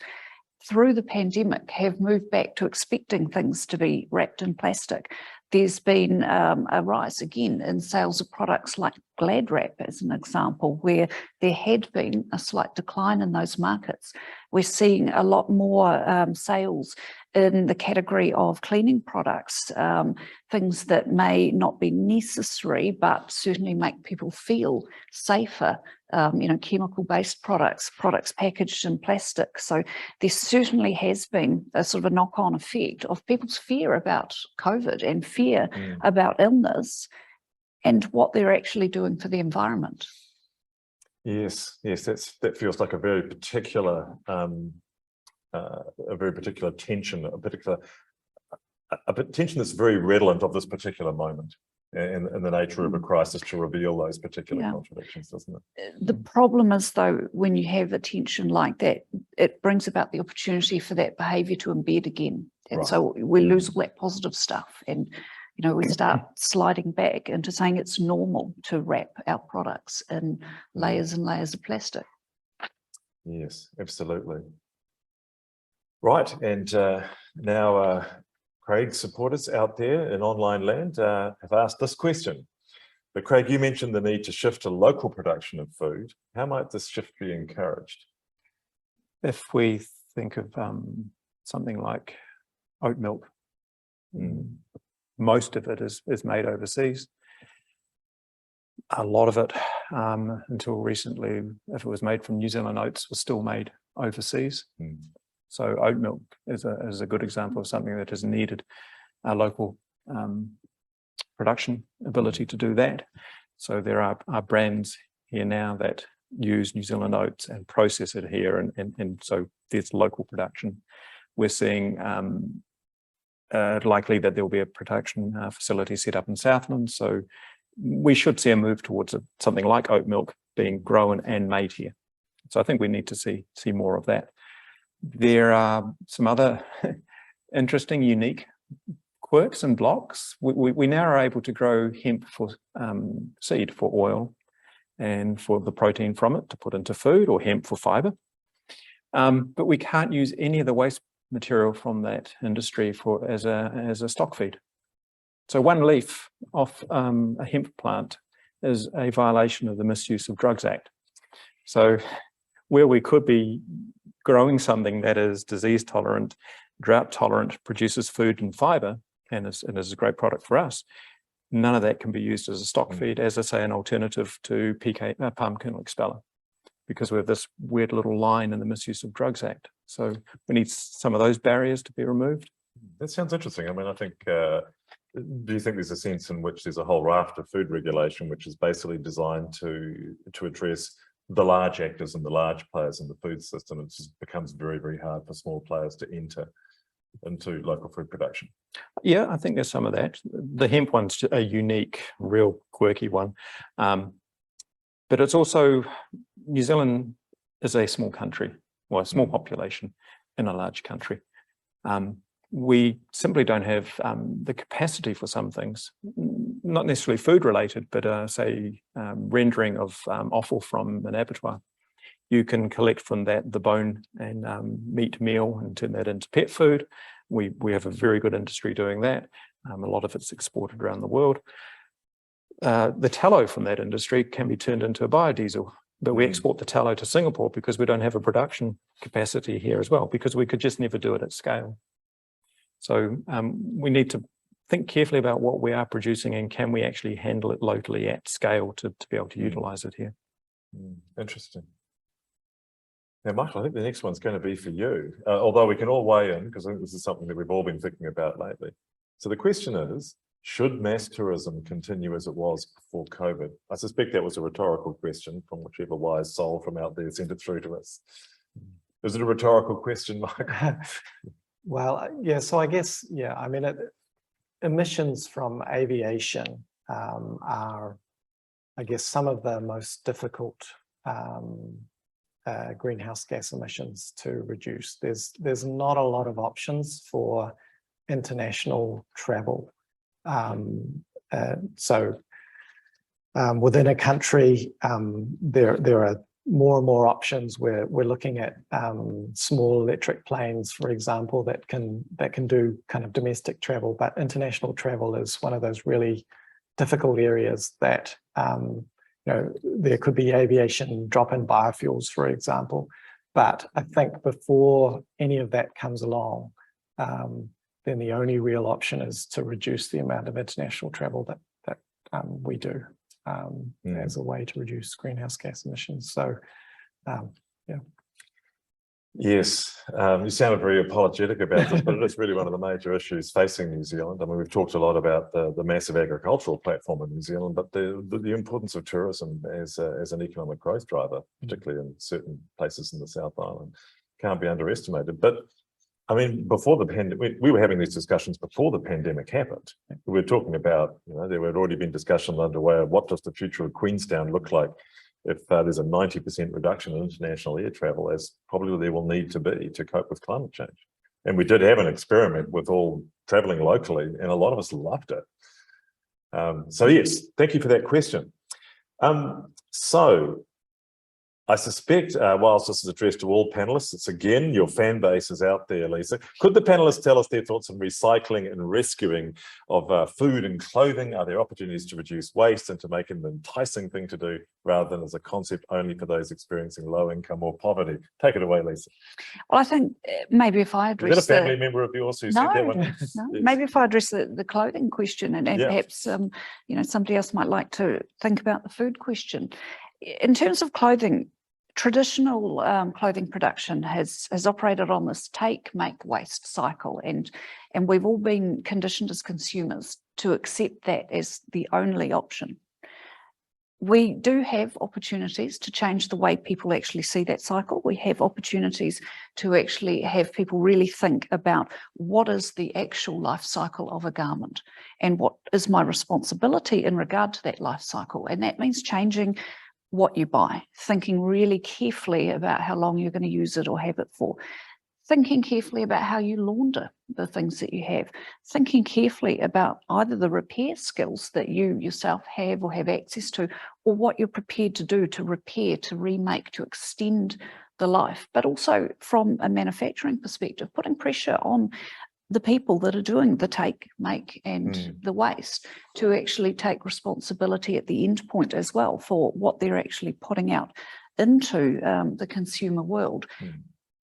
Speaker 5: through the pandemic have moved back to expecting things to be wrapped in plastic. There's been a rise again in sales of products like Glad Wrap, as an example, where there had been a slight decline in those markets. We're seeing a lot more sales in the category of cleaning products, things that may not be necessary, but certainly make people feel safer, chemical-based products packaged in plastic. So there certainly has been a sort of a knock-on effect of people's fear about COVID and fear about illness and what they're actually doing for the environment.
Speaker 2: Yes, that feels like a very particular tension, a tension that's very redolent of this particular moment and the nature of a crisis to reveal those particular contradictions, doesn't it?
Speaker 5: The problem is, though, when you have a tension like that, it brings about the opportunity for that behaviour to embed again. And so we lose all that positive stuff and we start sliding back into saying it's normal to wrap our products in layers and layers of plastic.
Speaker 2: Yes, absolutely. Right, and now Craig's supporters out there in online land have asked this question. But Craig, you mentioned the need to shift to local production of food. How might this shift be encouraged?
Speaker 4: If we think of something like oat milk, most of it is made overseas. A lot of it, until recently, if it was made from New Zealand oats, was still made overseas. So oat milk is a good example of something that has needed a local production ability to do that. So there are brands here now that use New Zealand oats and process it here, and so there's local production. We're seeing likely that there will be a production facility set up in Southland, so we should see a move towards something like oat milk being grown and made here. So I think we need to see more of that. There are some other interesting, unique quirks and blocks. We now are able to grow hemp for seed for oil and for the protein from it to put into food, or hemp for fiber. But we can't use any of the waste material from that industry as a stock feed. So one leaf off a hemp plant is a violation of the Misuse of Drugs Act. So where we could be growing something that is disease tolerant, drought tolerant, produces food and fiber, and is a great product for us, none of that can be used as a stock feed, as I say, an alternative to palm kernel expeller, because we have this weird little line in the Misuse of Drugs Act. So we need some of those barriers to be removed.
Speaker 2: That sounds interesting. I mean, I think, do you think there's a sense in which there's a whole raft of food regulation which is basically designed to address the large actors and the large players in the food system. It just becomes very, very hard for small players to enter into local food production.
Speaker 4: Yeah, I think there's some of that. The hemp one's a unique, real quirky one. But it's also, New Zealand is a small country, well, a small population in a large country. We simply don't have the capacity for some things, not necessarily food related, but say rendering of offal from an abattoir. You can collect from that the bone and meat meal and turn that into pet food. We have a very good industry doing that. A lot of it's exported around the world. The tallow from that industry can be turned into a biodiesel, but we export the tallow to Singapore because we don't have a production capacity here as well, because we could just never do it at scale. So we need to think carefully about what we are producing and can we actually handle it locally at scale to be able to utilize it here.
Speaker 2: Interesting. Now, Michael, I think the next one's going to be for you, although we can all weigh in because I think this is something that we've all been thinking about lately. So the question is, should mass tourism continue as it was before COVID? I suspect that was a rhetorical question from whichever wise soul from out there sent it through to us. Is it a rhetorical question, Michael?
Speaker 3: Well, yeah, so I guess, yeah, I mean, emissions from aviation are, I guess, some of the most difficult greenhouse gas emissions to reduce. There's not a lot of options for international travel. So within a country, there are more and more options where we're looking at small electric planes, for example, that can do kind of domestic travel, but international travel is one of those really difficult areas that you know, there could be aviation drop-in biofuels, for example. But I think before any of that comes along, then the only real option is to reduce the amount of international travel that we do as a way to reduce greenhouse gas emissions. So, yeah.
Speaker 2: Yes, you sounded very apologetic about this, but it is really one of the major issues facing New Zealand. I mean, we've talked a lot about the massive agricultural platform in New Zealand, but the importance of tourism as an economic growth driver, particularly in certain places in the South Island, can't be underestimated. But I mean, before the pandemic, we were having these discussions before the pandemic happened. We were talking about, you know, there had already been discussions underway of what does the future of Queenstown look like if there's a 90% reduction in international air travel, as probably there will need to be to cope with climate change. And we did have an experiment with all traveling locally, and a lot of us loved it. So yes, thank you for that question. So I suspect, whilst this is addressed to all panelists, it's again, your fan base is out there, Lisa. Could the panelists tell us their thoughts on recycling and rescuing of food and clothing? Are there opportunities to reduce waste and to make it an enticing thing to do rather than as a concept only for those experiencing low income or poverty? Take it away, Lisa.
Speaker 5: Well, I think maybe if I address
Speaker 2: Is that a family member of yours who said that one?
Speaker 5: No,
Speaker 2: Yes.
Speaker 5: maybe if I address the clothing question and perhaps, you know, somebody else might like to think about the food question. In terms of clothing, traditional clothing production has operated on this take, make, waste cycle, and we've all been conditioned as consumers to accept that as the only option. We do have opportunities to change the way people actually see that cycle. We have opportunities to actually have people really think about what is the actual life cycle of a garment and what is my responsibility in regard to that life cycle. And that means changing what you buy, thinking really carefully about how long you're going to use it or have it for, thinking carefully about how you launder the things that you have, thinking carefully about either the repair skills that you yourself have or have access to, or what you're prepared to do to repair, to remake, to extend the life, but also from a manufacturing perspective, putting pressure on the people that are doing the take, make and the waste to actually take responsibility at the end point as well for what they're actually putting out into the consumer world.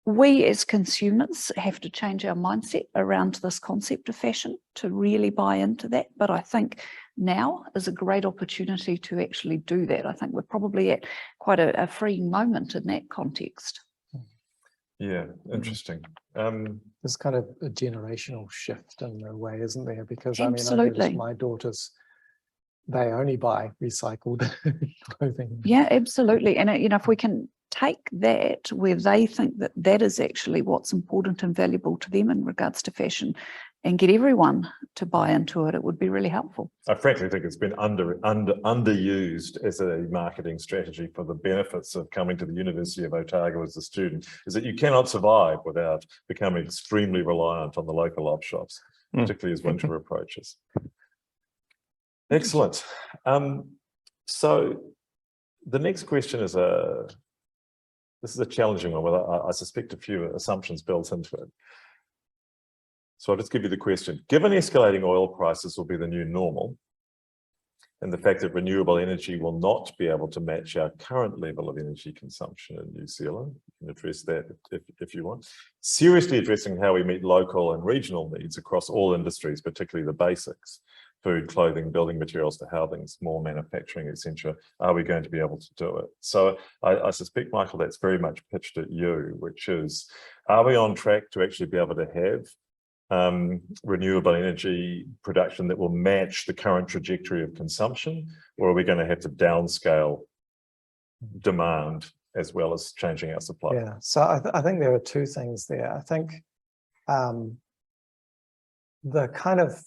Speaker 5: We as consumers have to change our mindset around this concept of fashion to really buy into that. But I think now is a great opportunity to actually do that. I think we're probably at quite a freeing moment in that context.
Speaker 2: Yeah, interesting.
Speaker 3: There's kind of a generational shift in a way, isn't there? Because I mean, I
Speaker 5: Absolutely.
Speaker 3: noticed my daughters, they only buy recycled clothing.
Speaker 5: Yeah, absolutely. And, you know, if we can take that where they think that that is actually what's important and valuable to them in regards to fashion and get everyone to buy into it, it would be really helpful.
Speaker 2: I frankly think it's been underused as a marketing strategy for the benefits of coming to the University of Otago as a student, is that you cannot survive without becoming extremely reliant on the local op shops, particularly as winter approaches. Excellent. So the next question is this is a challenging one, with I suspect a few assumptions built into it. So I'll just give you the question. Given escalating oil prices will be the new normal, and the fact that renewable energy will not be able to match our current level of energy consumption in New Zealand, you can address that if you want. Seriously addressing how we meet local and regional needs across all industries, particularly the basics, food, clothing, building materials to housing, small manufacturing, etc. Are we going to be able to do it? So I suspect, Michael, that's very much pitched at you, which is, are we on track to actually be able to have renewable energy production that will match the current trajectory of consumption, or are we going to have to downscale demand as well as changing our supply?
Speaker 3: Yeah, so I think there are two things there. I think the kind of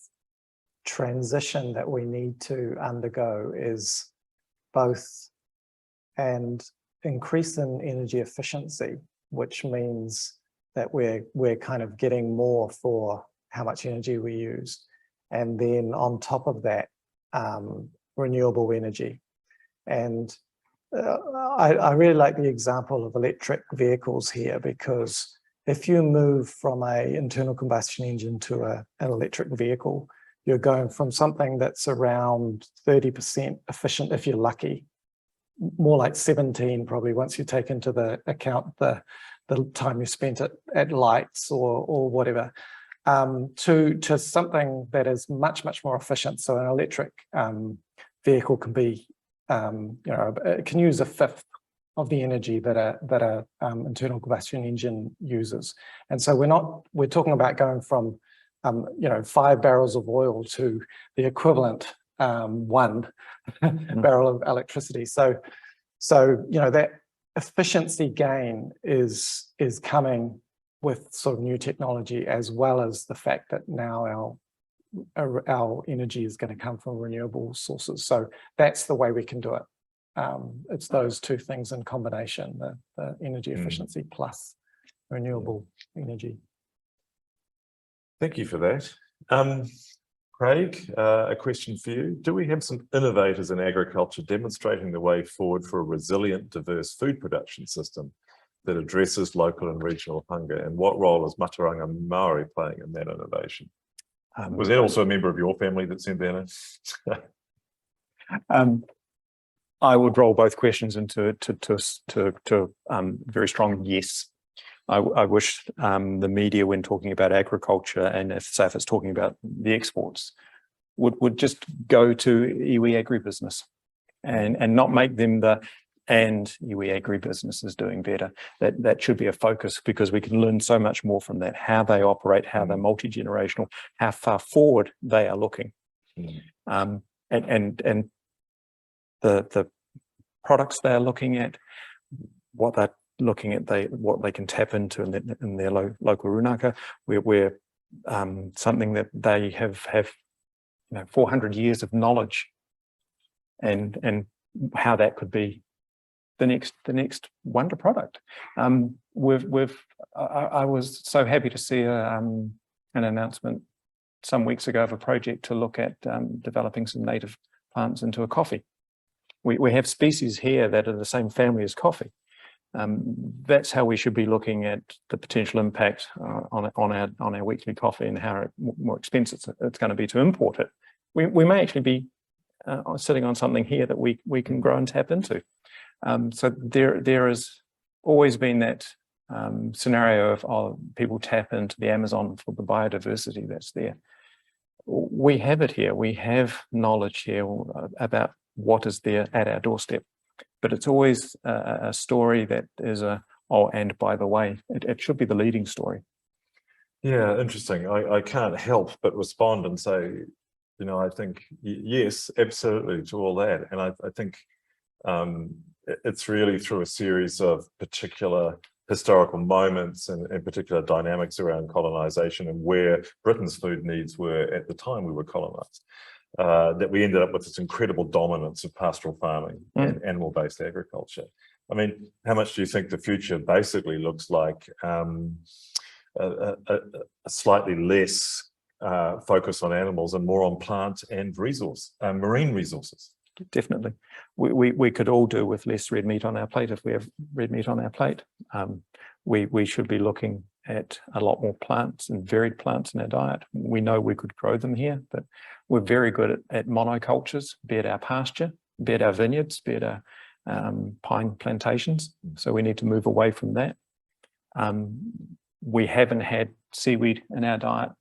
Speaker 3: transition that we need to undergo is both an increase in energy efficiency, which means that we're kind of getting more for how much energy we use. And then on top of that, renewable energy. And I really like the example of electric vehicles here, because if you move from an internal combustion engine to an electric vehicle, you're going from something that's around 30% efficient if you're lucky, more like 17 probably once you take into the account the time you spent at lights or whatever, to something that is much, much more efficient. So an electric vehicle can be, it can use a fifth of the energy that a internal combustion engine uses. And so we're talking about going from 5 barrels of oil to the equivalent 1 barrel of electricity. So that efficiency gain is coming with sort of new technology, as well as the fact that now our energy is going to come from renewable sources. So that's the way we can do it. It's those two things in combination, the energy efficiency plus renewable energy.
Speaker 2: Thank you for that. Craig, a question for you. Do we have some innovators in agriculture demonstrating the way forward for a resilient, diverse food production system that addresses local and regional hunger? And what role is Ātiawa playing in that innovation? Was that also a member of your family that sent that in?
Speaker 4: I would roll both questions into very strong yes. I wish the media, when talking about agriculture, and if it's talking about the exports, would just go to iwi agribusiness and not make them and iwi agribusiness is doing better. That should be a focus, because we can learn so much more from that, how they operate, how they're multi-generational, how far forward they are looking. And the products they're looking at, what they're looking at, what they can tap into in their local runaka, where something that they have 400 years of knowledge, and how that could be the next wonder product. I was so happy to see an announcement some weeks ago of a project to look at developing some native plants into a coffee. We have species here that are the same family as coffee. That's how we should be looking at the potential impact on our weekly coffee, and how more expensive it's going to be to import it. We may actually be sitting on something here that we can grow and tap into. So there has always been that scenario of people tap into the Amazon for the biodiversity that's there. We have it here. We have knowledge here about what is there at our doorstep. But it's always a story that is and by the way, it should be the leading story.
Speaker 2: Yeah, interesting. I can't help but respond and say, You know, I think, yes, absolutely to all that. And I think it's really through a series of particular historical moments and particular dynamics around colonisation and where Britain's food needs were at the time we were colonised, that we ended up with this incredible dominance of pastoral farming and animal-based agriculture. I mean, how much do you think the future basically looks like a slightly less focus on animals and more on plant and marine resources?
Speaker 4: Definitely. We could all do with less red meat on our plate if we have red meat on our plate. We should be looking at a lot more plants and varied plants in our diet. We know we could grow them here, but we're very good at monocultures, be it our pasture, be it our vineyards, be it our pine plantations. So we need to move away from that. We haven't had seaweed in our diet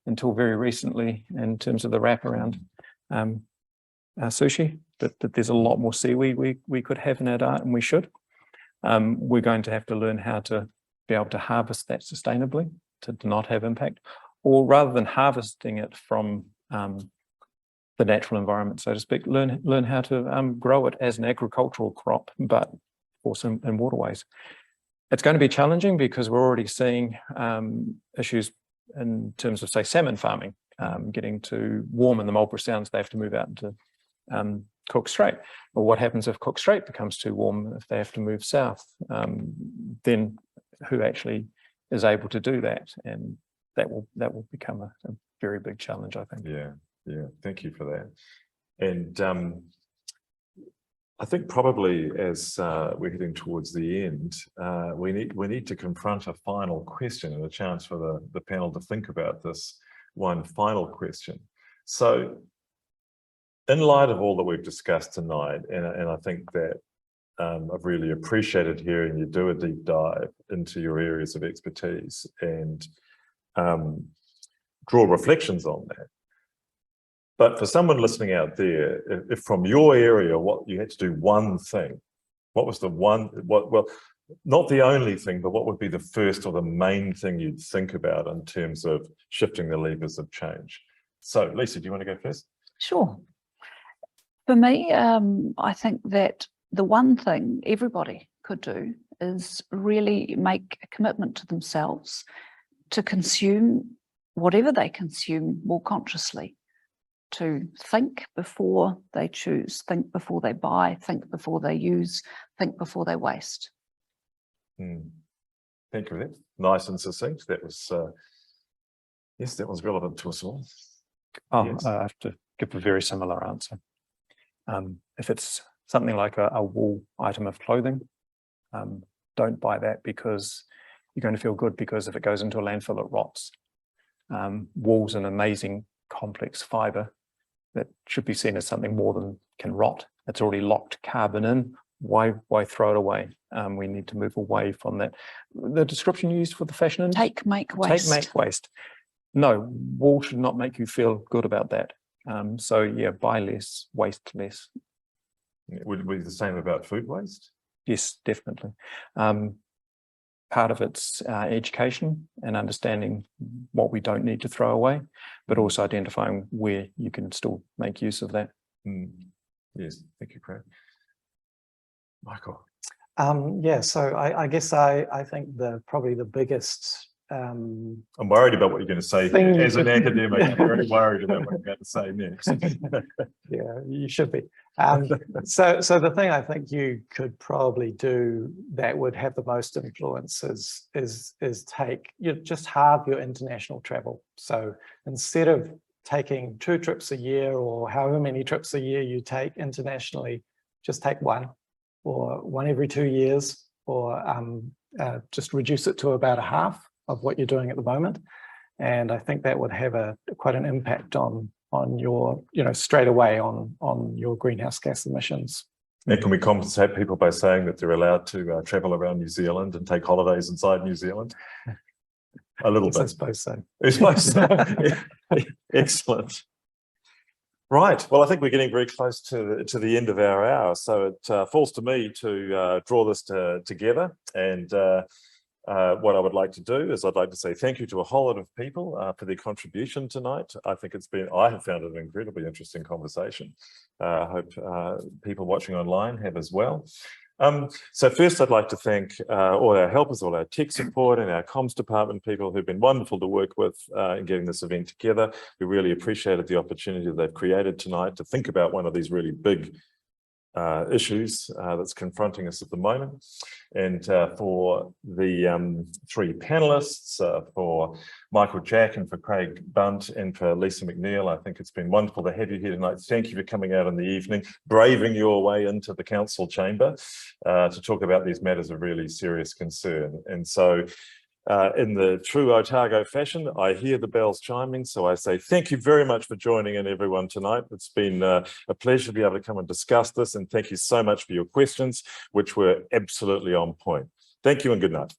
Speaker 4: until very recently in terms of the wraparound sushi, but there's a lot more seaweed we could have in our diet, and we should. We're going to have to learn how to be able to harvest that sustainably to not have impact, or rather than harvesting it from the natural environment, so to speak, learn how to grow it as an agricultural crop, but also in waterways. It's going to be challenging because we're already seeing issues in terms of, say, salmon farming, getting too warm in the Marlborough Sounds, they have to move out into Cook Strait. Well, what happens if Cook Strait becomes too warm, if they have to move south? Then who actually is able to do that? And that will become a very big challenge, I think.
Speaker 2: Yeah, thank you for that. And I think probably as we're heading towards the end, we need to confront a final question and a chance for the panel to think about this one final question. So in light of all that we've discussed tonight, and I think that I've really appreciated hearing you do a deep dive into your areas of expertise and draw reflections on that. But for someone listening out there, if from your area, what you had to do one thing, what was the one, well, not the only thing, but what would be the first or the main thing you'd think about in terms of shifting the levers of change? So Lisa, do you want to go first?
Speaker 5: Sure. For me, I think that the one thing everybody could do is really make a commitment to themselves to consume whatever they consume more consciously, to think before they choose, think before they buy, think before they use, think before they waste.
Speaker 2: Thank you for that. Nice and succinct. That was, yes, that was relevant to us all.
Speaker 4: Oh,
Speaker 2: yes.
Speaker 4: I have to give a very similar answer. If it's something like a wool item of clothing, don't buy that because you're going to feel good, because if it goes into a landfill, it rots. Wool's an amazing complex fibre that should be seen as something more than can rot. It's already locked carbon in. Why throw it away? We need to move away from that. The description you used for the fashion industry?
Speaker 5: Take, make, waste.
Speaker 4: Take, make, waste. No, wool should not make you feel good about that. So yeah, buy less, waste less.
Speaker 2: Would it be the same about food waste?
Speaker 4: Yes, definitely. Part of it's education and understanding what we don't need to throw away, but also identifying where you can still make use of that.
Speaker 2: Yes, thank you, Craig. Michael.
Speaker 3: Yeah, so I guess I think probably the biggest
Speaker 2: I'm worried about what you're going to say here. As an academic, I'm very worried about what you're going to say next.
Speaker 3: Yeah, you should be. So the thing I think you could probably do that would have the most influence is just halve your international travel. So instead of taking 2 trips a year or however many trips a year you take internationally, just take one, or one every 2 years, or just reduce it to about a half of what you're doing at the moment. And I think that would have quite an impact on your, straight away on your greenhouse gas emissions.
Speaker 2: And can we compensate people by saying that they're allowed to travel around New Zealand and take holidays inside New Zealand? A little bit.
Speaker 3: I suppose so.
Speaker 2: I suppose so. Excellent. Right. Well, I think we're getting very close to the end of our hour. So it falls to me to draw this together and what I would like to do is I'd like to say thank you to a whole lot of people for their contribution tonight. I have found it an incredibly interesting conversation. I hope people watching online have as well. So first I'd like to thank all our helpers, all our tech support and our comms department people who've been wonderful to work with in getting this event together. We really appreciated the opportunity they've created tonight to think about one of these really big issues that's confronting us at the moment. And for the three panelists, for Michael Jack and for Craig Bunt and for Lisa McNeill, I think it's been wonderful to have you here tonight. Thank you for coming out in the evening, braving your way into the council chamber to talk about these matters of really serious concern. And so in the true Otago fashion, I hear the bells chiming, so I say thank you very much for joining in, everyone, tonight. It's been a pleasure to be able to come and discuss this, and thank you so much for your questions, which were absolutely on point. Thank you and good night.